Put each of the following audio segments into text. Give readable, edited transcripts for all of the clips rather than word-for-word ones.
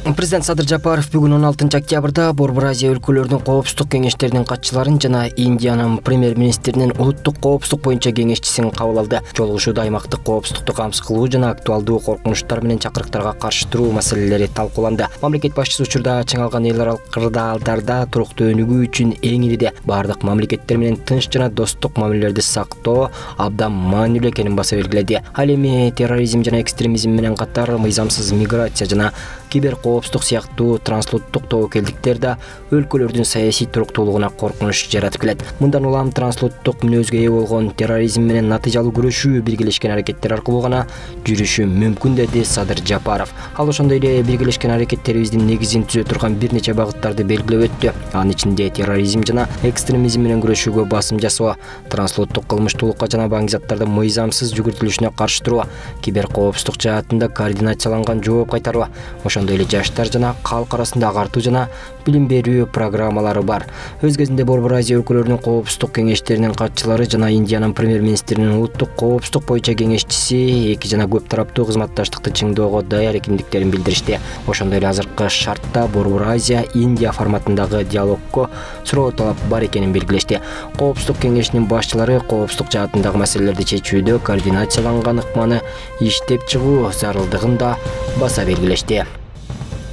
Президент Садыр Жапаров бүгін 16 октябрда Борбор Азия өлкөлөрүнүн коопсуздук кеңештеринин катчыларын жана Индиянын премьер-министринин улуттук коопсуздук боюнча кеңешчисин кабыл алды. Жолугушууда аймактык коопсуздукту камсыз кылуу жана актуалдуу коркунучтар менен чакырыктарга каршы туруу маселелери талкууланды. Мамлекет башчысы учурда чыңалган эл аралык кырдаалдарда туруктуу өнүгүү үчүн эң ириде бардык мамлекеттер менен тынч жана достук мамилелерди сактоо абдан маанилүү экенин баса белгиледи. Ал эми терроризм жана экстремизм менен катар мыйзамсыз миграция жана кибер коопсуздук сыяктуу трансулуттук тобокелдиктер да өлкөлөрдүн саясий туруктуулугуна коркунуч жаратып келет. Мындан улам трансулуттук мүнөзгө ээ болгон терроризм менен натыйжалуу күрөшүү биргелешкен аракеттер аркылуу гана жүрүшү мүмкүн деди Садыр Жапаров. Ал ошондой эле биргелешкен аракеттерибиздин негизин түзө турган бир нече багыттарды белгилеп өттү. Анын ичинде терроризм жана экстремизм менен күрөшүүгө басым жасоо, трансулуттук кылмыштуулукка жана баңгизаттардын мыйзамсыз жүгүртүлүшүнө каршы туруу, кибер коопсуздук жаатында координацияланган жооп кайтаруу, ошондой эле жаштар жана калк арасында агартуу жана билим берүү программалары бар. Өз кезинде Борбор Азия өлкөлөрүнүн коопсуздук кеңештеринин катчылары жана Индиянын премьер-министринин улуттук коопсуздук боюнча кеңешчиси эки жана көп тараптуу кызматташтыкты чыңдоого даяр экендиктерин билдиришти. Ошондой эле азыркы шартта Борбор Азия Индия форматындагы диалогго суроо талап бар экенин белгилешти. Коопсуздук кеңешинин башчылары коопсуздук жаатындагы маселелерди чечүүдө координацияланган ыкманы иштеп чыгуу зарылдыгын да баса белгилешти.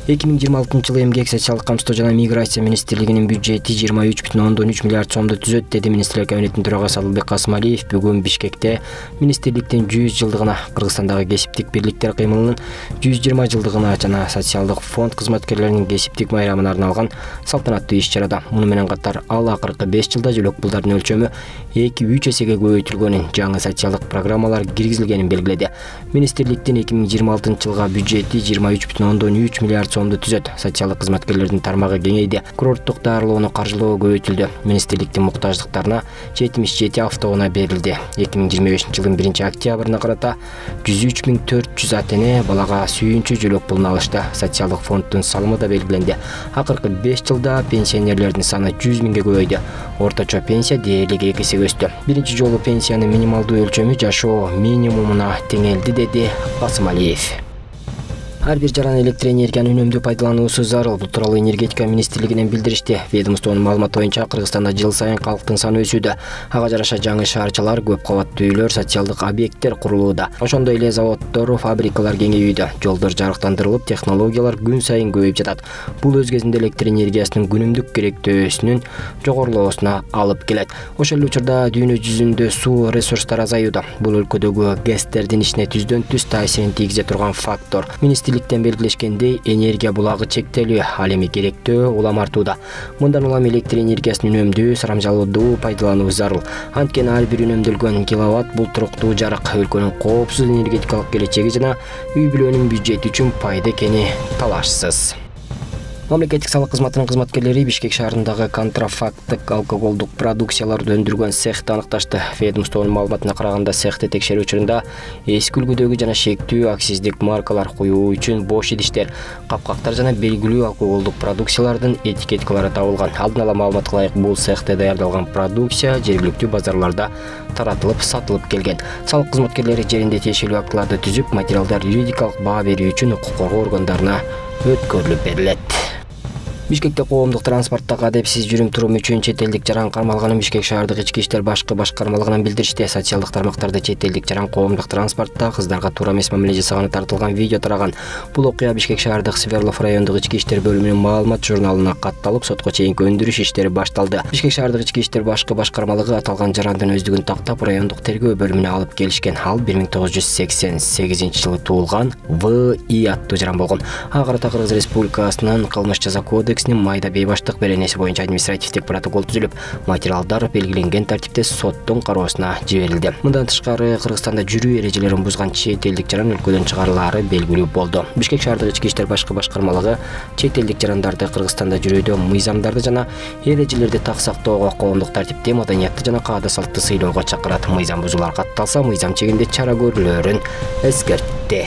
2026 жылы эмгек социалдык камсыздоо жана миграция министрлигинин бюджети 23,3 миллиард сомду түзөт, деди министрлер кабинетинин төрагасы Адылбек Касымалиев бүгүн Бишкекте министрликтин 100 жылдыгына, Кыргызстандагы кесиптик бирликтер кыймылынын 120 жылдыгына жана социалдык фонд кызматкерлеринин кесиптик майрамына арналган салтанаттуу иш-чарада. Муну менен катар ал акыркы 5 жылда жөлөк пулдардын өлчөмү 2-3 эсеге көбөйтүлгөнүн, жаңы социалдык программалар киргизилгенин белгиледи. Министрликтин 2026 жылга бюджети 23,3 миллиард сомду түзөт. Социалдык кызматкерлердин тармагы кеңейди. Курорттук даарылоону каржылоо көбөйтүлдү. Министрликтин муктаждыктарына 77 автоунаа берилди. 2025 жылдын 1 октябрына карата 103,400 ата-эне балага сүйүнчү жөлөк пулун алышты. Социалдык фонддун салымы да белгиленди. Акыркы 5 жылда пенсионерлердин саны 100 миңге көбөйдү. Орточо пенсия дээрлик 2 эсеге өстү. Биринчи жолу пенсиянын минималдуу өлчөмү жашоо минимумуна теңелди, деди Касымалиев. Ар бир жаран электр энергияны үнөмдүү пайдалануусу зарыл. Бул тууралуу энергетика министрлигинен билдиришти. Ведомствонун маалыматы боюнча Кыргызстанда жыл сайын калктын саны өсүүдө. Ага жараша жаңы шаарчалар, көп кабаттуу үйлөр, социалдык объекттер курулууда. Ошондой эле заводдор, фабрикалар кеңейүүдө. Жолдор жарыктандырылып, технологиялар күн сайын көбөйүп жатат. Бул өз кезинде электр энергиясынын күнүмдүк керектөөсүнүн жогорулоосуна алып келет. Ошол эле учурда дүйнө жүзүндө суу ресурстары азаюуда. Бул өлкөдөгү ГЭСтердин ишине түздөн түз таасирин тийгизе турган фактор. Министрликтен белгилешкендей, энергия булагы чектелүү, ал эми керектөө улам артууда. Мындан улам электр энергиясын үнөмдүү, сарамжалуудуу пайдалануу зарыл. Анткени ар бир үнөмдөлгөн киловатт бул туруктуу жарык, өлкөнүн коопсуз энергетикалык келечеги жана үй-бүлөнүн бюджети үчүн пайда экени талашсыз. Мамлекеттик салык кызматынын кызматкерлери Бишкек шаарындагы контрафакттык алкоголдук продукцияларды өндүргөн цехти аныкташты. Ведомствонун маалыматына караганда, цехти текшерүү учурунда эски үлгүдөгү жана шектүү акциздик маркалар коюу үчүн бош идиштер, капкактар жана белгилүү алкоголдук продукциялардын этикеткалары табылган. Алдын ала маалыматка ылайык, бул цехте даярдалган продукция жергиликтүү базарларда таратылып, сатылып келген. Салык кызматкерлери жеринде тиешелүү актыларды түзүп, материалдар юридикалык баа берүү үчүн укук коргоо органдарына өткөрүлүп берилет. Бишкекте коомдук транспорттагы адепсиз жүрүм-турум үчүн чет элдик жаран кармалганын Бишкек шаардык ички иштер башкы башкармалыгынан билдиришти. Социалдык тармактарда чет элдик жаран коомдук транспортто кыздарга туура эмес мамиле жасаганы тартылган видео тараган. Бул окуя Бишкек шаардык Сверлов райондук ички иштер бөлүмүнүн маалымат журналына катталып, сотко чейинки өндүрүш иштери башталды. Бишкек шаардык ички иштер башкы башкармалыгы аталган жарандын өздүгүн тактап райондук тергөө бөлүмүнө алып келишкен. Ал 1988 жылы туулган В.И. аттуу жаран болгон. Ага карата Кыргыз Республикасынын кылмыш жаза кодексинин майда бейбаштык беренеси боюнча административдик протокол түзүлүп, материалдар белгиленген тартипте соттун кароосуна жиберилди. Мындан тышкары, Кыргызстанда жүрүү эрежелерин бузган чет элдик жаран өлкөдөн чыгарылаары белгилүү болду. Бишкек шаардык ички иштер башкы башкармалыгы чет элдик жарандарды Кыргызстанда жүрүүдө мыйзамдарды жана эрежелерди так сактоого, коомдук тартипти, маданиятты жана каада салтты сыйлоого чакырат. Мыйзам бузуулар катталса, мыйзам чегинде чара көрүлөрүн эскертти.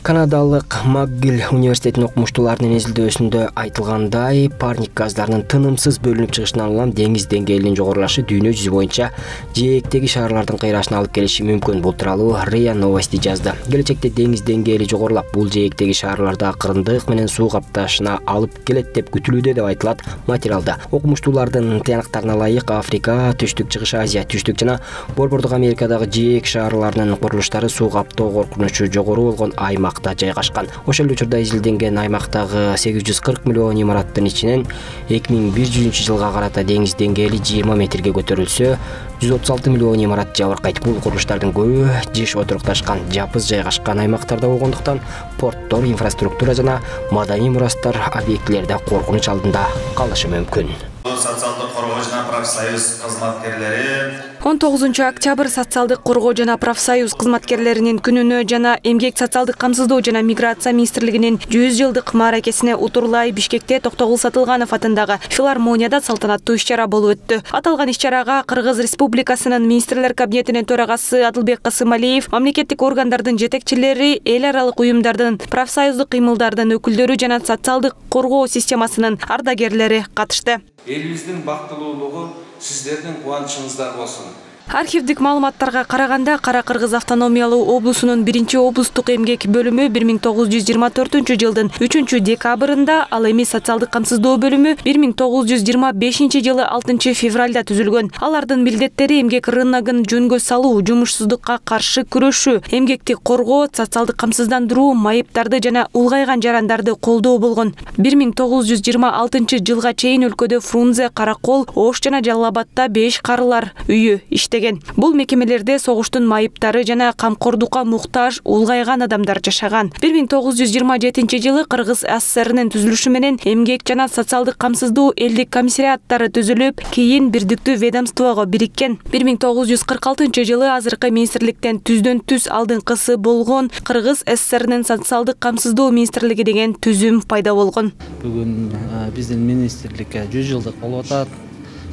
Канадалык McGill университетинин окумуштууларынын изилдөөсүндө айтылгандай, парник газдарынын тынымсыз бөлүнүп чыгышынан улам деңиз деңгээлинин жогорулашы дүйнө жүзү боюнча жээктеги шаарлардын кыйрашына алып келиши мүмкүн. Бул тууралуу РИА Новости жазды. Келечекте деңиз деңгээли жогорулап, бул жээктеги шаарларда акырындык менен суу капташына алып келет деп күтүлүүдө деп айтылат материалда. Окумуштуулардын тыянактарына ылайык Африка, Түштүк Чыгыш Азия, Түштүк жана Борбордук Америкадагы жээк шаарларынын курулуштары суу каптоо коркунучу жогору болгон аймакта жайгашкан. Ошол учурда изилденген аймактагы 840 миллион имараттын ичинен 2100-жылга карата деңиз деңгээли 20 метрге көтөрүлсө, 136 миллион имарат жабыркайт. Бул курулуштардын көбү жиш отурукташкан, жапыз жайгашкан аймактарда болгондуктан порттор, инфраструктура жана маданий мурастар объектилерде коркунуч алдында калышы мүмкүн. Социалдык коргоо жана профсоюз кызматкерлери 19 октябрь социалдык коргоо жана профсоюз кызматкерлеринин күнүнө жана эмгек социалдык камсыздоо жана миграция министрлигинин 100 жылдык мааракесине утурлай Бишкекте Токтогул Сатылганов атындагы филармонияда салтанаттуу иш-чара болуп өттү. Аталган иш-чарага Кыргыз Республикасынын министрлер кабинетинин төрагасы Адылбек Касымалиев, мамлекеттик органдардын жетекчилери, эл аралык уюмдардын, профсоюздук кыймылдардын өкүлдөрү жана социалдык коргоо системасынын ардагерлери катышты. Элибиздин бактылуулугу сиздердин кубанычыңыздар болсун. Архивдик маалыматтарга караганда Кара Кыргыз автономиялуу облусунун 1-облустук эмгек бөлүмү 1924 жылдын 3-декабрында, ал эми социалдык камсыздоо бөлүмү 1925 жылы 6 февралда түзүлгөн. Алардын милдеттери эмгек рыногун жөнгө салуу, жумушсуздукка каршы күрөшүү, эмгекти коргоо, социалдык камсыздандыруу, майыптарды жана улгайган жарандарды колдоо болгон. 1926 жылга чейин өлкөдө Фрунзе, Каракол, Ош жана Жалал Абадта 5 карылар үйү иштеген. Бул мекемелерде согуштун майыптары жана камкордукка муктаж улгайган адамдар жашаган. 1927 жылы Кыргыз ССРнын түзүлүшү менен эмгек жана социалдык камсыздоо элдик комиссариаттары түзүлүп, кийин бирдиктүү ведомствого бириккен. 1946 жылы азыркы министрликтен түздөн-түз алдыңкысы болгон Кыргыз ССРнын социалдык камсыздоо министрлиги деген түзүм пайда болгон. Бүгүн биздин министрликке 100 жылдык болуп атат.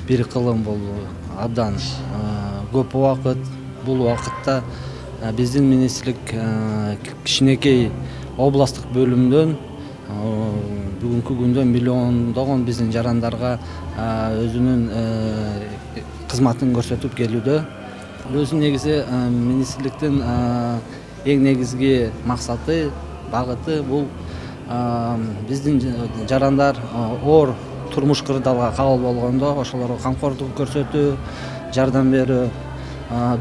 Бир кылым бул абдан көп убакыт. Бул убакытта биздин министрлик кичинекей областтык бөлүмдөн бүгүнкү күндө миллиондогон биздин жарандарга өзүнүн кызматын көрсөтүп келүүдө. Өзү негизи министрликтин эң негизги максаты, багыты бул биздин жарандар оор турмуш кырдаалга кабыл болгондо ошолорго камкордук көрсөтүү, жардам берүү.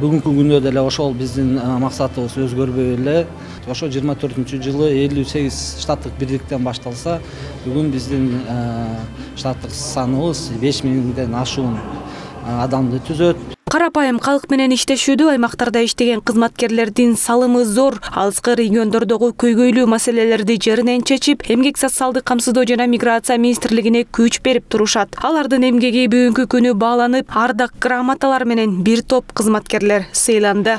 Бүгүнкү күндө деле ошол биздин максатыбыз өзгөрбөй эле. Ошо 24-жылы 58 штаттык бирдиктен башталса, бүгүн биздин штаттык саныбыз 5000ден ашуун адамды түзөт. Карапайым калк менен иштешүүдө аймактарда иштеген кызматкерлердин салымы зор. Алыскы региондордогу көйгөйлүү маселелерди жеринен чечип, эмгек социалдык камсыздоо жана миграция министрлигине күч берип турушат. Алардын эмгеги бүгүнкү күнү бааланып, ардак грамоталар менен бир топ кызматкерлер сыйланды.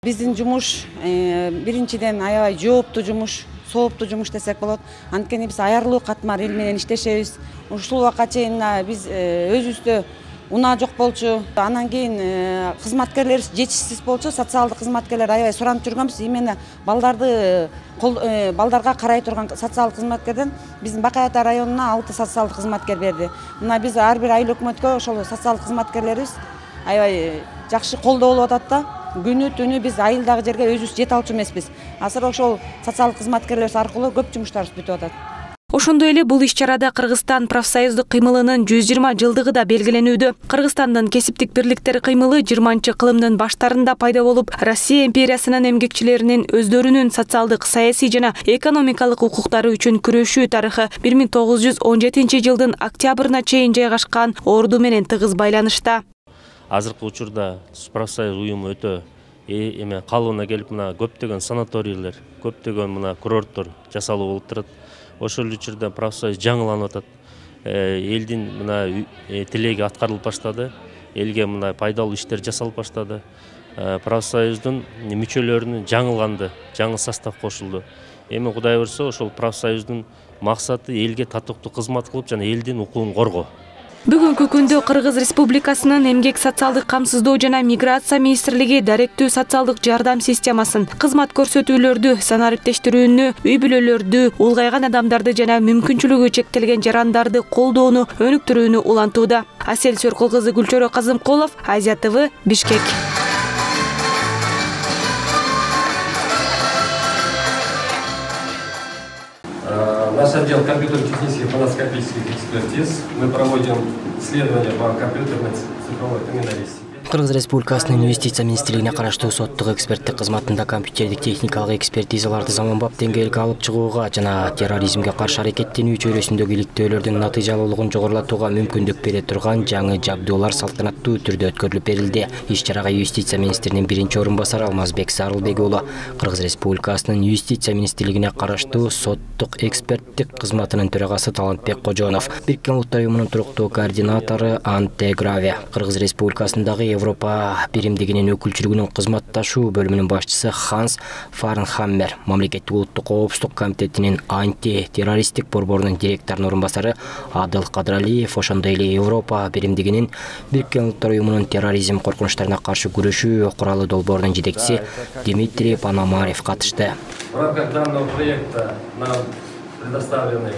Биздин жумуш биринчиден аябай жооптуу жумуш, сооптуу жумуш десек болот. Анткени биз аярлуу катмар эл менен иштешебиз. Ушул убакка чейин биз өзүбүздө унаа жок болчу. Анан кийин кызматкерлер жетишсиз болчу. Социалдык кызматкерлер аябай суранып жүргөнбүз. Именно балдарга карай турган социалдык кызматкерден биздин Бакай Ата районуна 6 социалдык кызматкер берди. Мына биз ар бир айыл өкмөткө ошол социалдык кызматкерлерибиз аябай жакшы колдоо болуп атат да. Күнү түнү биз айылдагы жерге өзүбүз жете алчу эмеспиз. Азыр ошол социалдык кызматкерлер аркылуу көп жумуштарыбыз бүтүп атат. Ошондой эле бул иш-чарада Кыргызстан профсоюздук кыймылынын 120 жылдыгы да белгиленүүдө. Кыргызстандын кесиптик бирликтер кыймылы 20-кылымдын баштарында пайда болуп, Россия империясынын эмгекчилеринин өздөрүнүн социалдык, саясий жана экономикалык укуктары үчүн күрөшүү тарыхы 1917 жылдын октябрына чейин жайгашкан орду менен тыгыз байланышта. Азыркы учурда профсоюз уюму өтө калыбына келип, мына көптөгөн санаторийлер, көптөгөн мына курорттор жасалуу болуп турат. Ошол учурда профсоюз жаңыланып атат. Элдин мына тилеги аткарылып баштады. Элге мына пайдалуу иштер жасалып баштады. Профсоюздун мүчөлөрүнүн жаңылганды, жаңы состав кошулду. Эми Кудай буйрса ошол профсоюздун максаты элге татыктуу кызмат кылып жана элдин укугун коргоо. Бүгүнкү күндө Кыргыз Республикасынын Эмгек социалдык камсыздоо жана миграция министрлиги даректүү социалдык жардам системасын, кызмат көрсөтүүлөрдү санариптештирүүнү, үй бүлөлөрдү, улгайган адамдарды жана мүмкүнчүлүгү чектелген жарандарды колдоону өнүктүрүүнү улантууда. Асел Сөркул кызы, Гүлчөрө Казымкулов, Азия ТВ, Бишкек. Наш отдел компьютер-технических фоноскопических экспертиз. Мы проводим исследования по компьютерной цифровой криминалистике. Кыргыз Республикасынын инвестиция министрлигине караштуу соттук эксперттик кызматында компьютердик техникалык экспертизаларды заманбап деңгээлге алып чыгууга жана терроризмге каршы аракеттенүү чөйрөсүндөгү иликтөөлөрдүн натыйжалуулугун жогорулатууга мүмкүндүк бере турган жаңы жабдуулар салтанаттуу түрдө өткөрүлүп берилди. Иш-чарага юстиция министринин биринчи орун басары Алмазбек Зарылбек уулу Кыргыз Республикасынын юстиция министрлигине караштуу соттук эксперттик кызматынын төрагасы Талантбек Кожонов, Бириккен Улуттар уюмунун туруктуу координатору Анте Граве, Кыргыз Республикасындагы Европа биримдигинин өкүлчүлүгүнүн кызматташуу бөлүмүнүн башчысы Ханс Фарнхаммер, Мамлекеттик улуттук коопсуздук комитетинин анти-террористтик борборунун директорунун орун басары Адыл Кадралиев, ошондой эле Европа биримдигинин Бириккен Улуттар уюмунун терроризм коркунучтарына каршы күрөшүү куралы долбоорунун жетекчиси Дмитрий Пономарев катышты. В рамках данного проекта нам предоставлены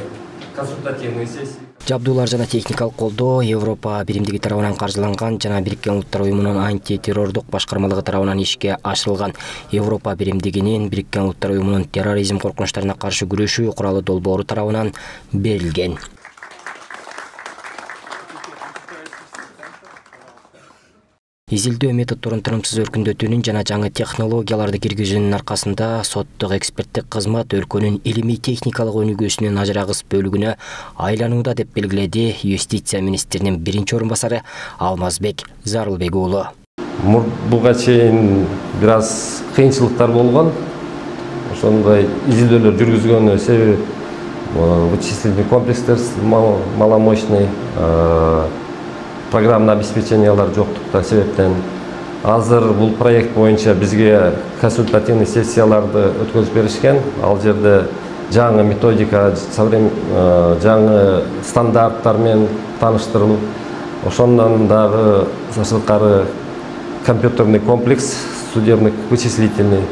консультативные сессии. Жабдуулар жана техникалык колдоо Европа биримдиги тарабынан каржыланган жана Бириккен Улуттар уюмунун анти-террордук башкармалыгы тарабынан ишке ашырылган. Европа биримдигинин Бириккен Улуттар уюмунун терроризм коркунучтарына каршы күрөшүү куралы долбоору тарабынан берилген. Изилдөө методдорун тынымсыз өркүндөтүүнүн жана жаңы технологияларды киргизүүнүн аркасында соттук эксперттик кызмат өлкөнүн илимий техникалык өнүгүүсүнүн ажырагыс бөлүгүнө айланууда деп белгиледи юстиция министринин биринчи орун басары Алмазбек Зарылбек уулу. Буга чейин бир аз кыйынчылыктар болгон. Ошондой изилдөөлөр жүргүзгөнү себеби вычислительный комплекстер маломощный, программный обеспечениялар жоктуктан себептен азыр бул проект боюнча бизге консультативный сессияларды өткөзүп беришкен. Ал жерде жаңы методика, жаңы стандарттар менен тааныштырылып, ошондон дагы сырткары компьютерный комплекс, судебный вычислительный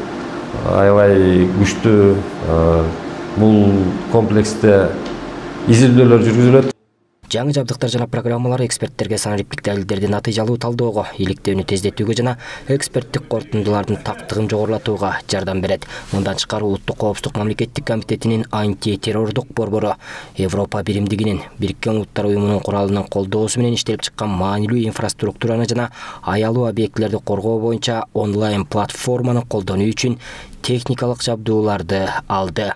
аябай күчтүү. Бул комплексте изилдөөлөр жүргүзүлөт. Жаңы жабдыктар жана программалар эксперттерге санариптик далилдерди натыйжалуу талдоого, иликтөөнү тездетүүгө жана эксперттик корутундулардын тактыгын жогорулатууга жардам берет. Мындан тышкары Улуттук коопсуздук мамлекеттик комитетинин анти-террордук борбору Европа биримдигинин Бириккен Улуттар уюмунун куралынын колдоосу менен иштелип чыккан маанилүү инфраструктураны жана аялуу объектилерди коргоо боюнча онлайн платформаны колдонуу үчүн техникалык жабдууларды алды.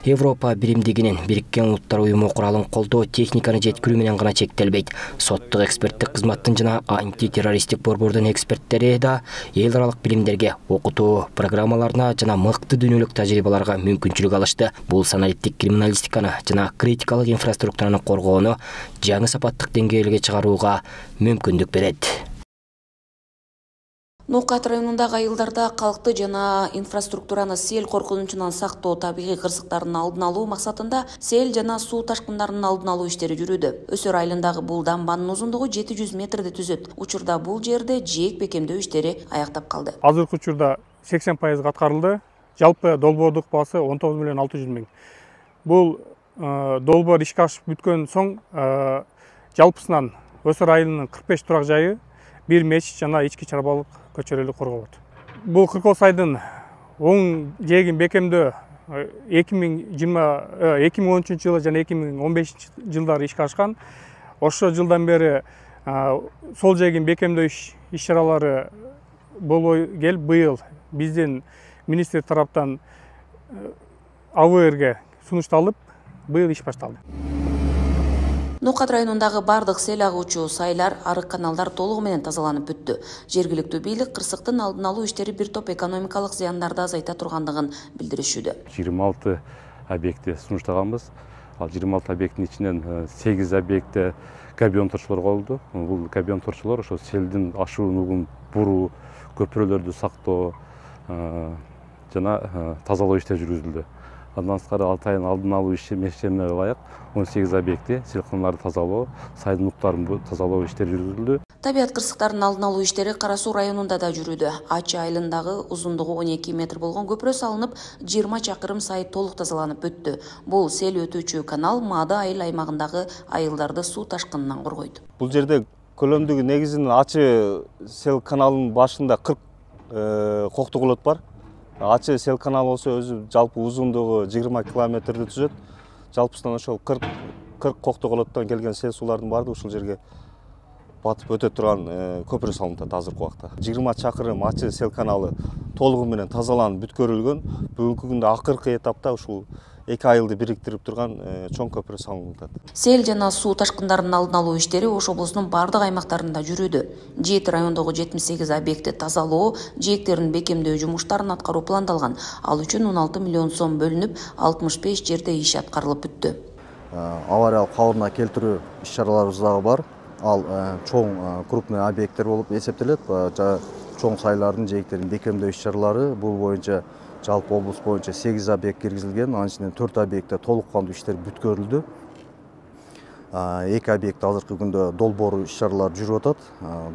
Европа биримдигинин Бириккен Улуттар уюму куралын колдоо техниканы жеткирүү менен гана чектелбейт. Соттук эксперттик кызматтын жана антитеррористтик борбордун эксперттери да эл аралык билимдерге, окутуу программаларына жана мыкты дүйнөлүк тажрыйбаларга мүмкүнчүлүк алышты. Бул санариптик криминалистиканы жана критикалык инфраструктураны коргоону жаңы сапаттык деңгээлге чыгарууга мүмкүндүк берет. Ноокат районундагы айылдарда калкты жана инфраструктураны сел коркунучунан сактоо, табигый кырсыктардын алдын алуу максатында сел жана суу ташкындарынын алдын алуу иштери жүрүүдө. Өсөр айылындагы бул дамбанын узундугу 700 метрди түзөт. Учурда бул жерде жээк бекемдөө иштери аяктап калды. Азыркы учурда 80% аткарылды. Жалпы долбоордук баасы 19 миллион 600 миң. Бул долбоор ишке ашып бүткөн соң жалпысынан Өсөр айылынын 45 турак жайы, бир мечит жана ички чарбалык көчөрөлүк корголот. Бул Кыркол сайдын оң жээгин бекемдөө 2013 жылы жана 2015 жылдары ишке ашкан. Ошо жылдан бери сол жээгин бекемдөө иш-чаралары болбой келип, быйыл биздин министр тараптан АВРге сунушталып, быйыл иш башталды. Ноокат районундагы бардык сел агуучу сайлар, арык каналдар толугу менен тазаланып бүттү. Жергиликтүү бийлик кырсыктын алдын алуу иштери бир топ экономикалык зыяндарды азайта тургандыгын билдиришүүдө. 26 объектти сунуштаганбыз. Ал 26 объекттин ичинен 8 объектте габион торчолор коюлду. Бул габион торчолор ошо селдин ашуу нугун буруу, көпүрөлөрдү сактоо жана тазалоо иштери жүргүзүлдү. Андан сырткары 6 айдын алдын алуу ишчерine ылайык 18 объектте сел каналдарды тазалоо, сайдын нуктарын тазалоо иштери жүргүзүлдү. Табиат кырсыктарынын алдын алуу иштери Кара Суу районунда да жүрүүдө. Ачы айылындагы узундугу 12 метр болгон көпүрө салынып, 20 чакырым сай толук тазаланып өттү. Бул сел өтүүчү канал Маада айыл аймагындагы айылдарды суу ташкынынан коргойт. Бул жерде көлөмдүгү негизинен Ачы сел каналынын башында 40 коктуголот бар. Ачы сел каналы болсо өзү жалпы узундугу 20 километрди түзөт. Жалпысынан ошол 40 коктуголоттон келген сел суулардын баардыгы ушул жерге батып өтө турган көпүрө салынып атат азыркы убакта. 20 чакырым Ачы сел каналы толугу менен тазаланып бүткөрүлгөн. Бүгүнкү күндө акыркы этапта ушул 2 айылды бириктирип турган чоң көпүрө салынып атат. Сел жана суу ташкындарынын алдын алуу иштери Ош облусунун бардык аймактарында жүрүүдө. Жети райондогу 78 объектти тазалоо, жээктерин бекемдөө жумуштарын аткаруу пландалган. Ал үчүн 16 миллион сом бөлүнүп, 65 жерде иш аткарылып бүттү. Авариялык калыбына келтирүү иш-чараларыбыз дагы бар. Ал чоң крупный объекттер болуп эсептелет. Чоң сайлардын жээктерин бекемдөө иш-чаралары бул боюнча жалпы облус боюнча 8 объект киргизилген, анын ичинен 4 объектте толук кандуу иштер бүткөрүлдү. 2 объектте азыркы күндө долбоор иш-чаралар жүрүп атат.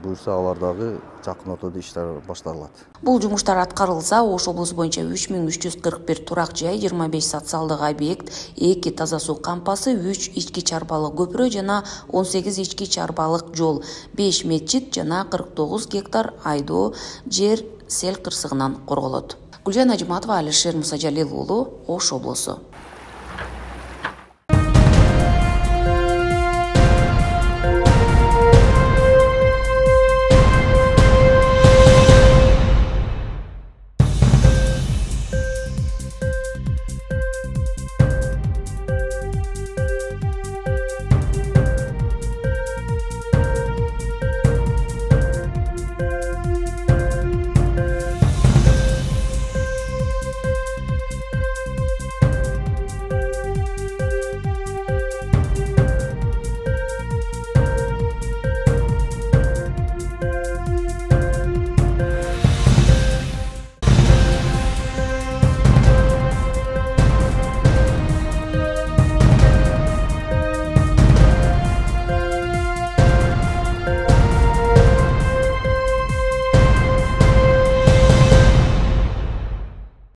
Буюрса алар дагы жакын отодо иштер башталат. Бул жумуштар аткарылса, Ош облусу боюнча 3341 турак жай, 25 социалдык объект, 2 таза суу кампасы, 3 ички чарбалык көпүрө жана 18 ички чарбалык жол, 5 месжит жана 49 гектар айдоо жер сел кырсыгынан корголот. Гүлжан Ажиматова, Алишер Мусажалил уулу, Ош облусу.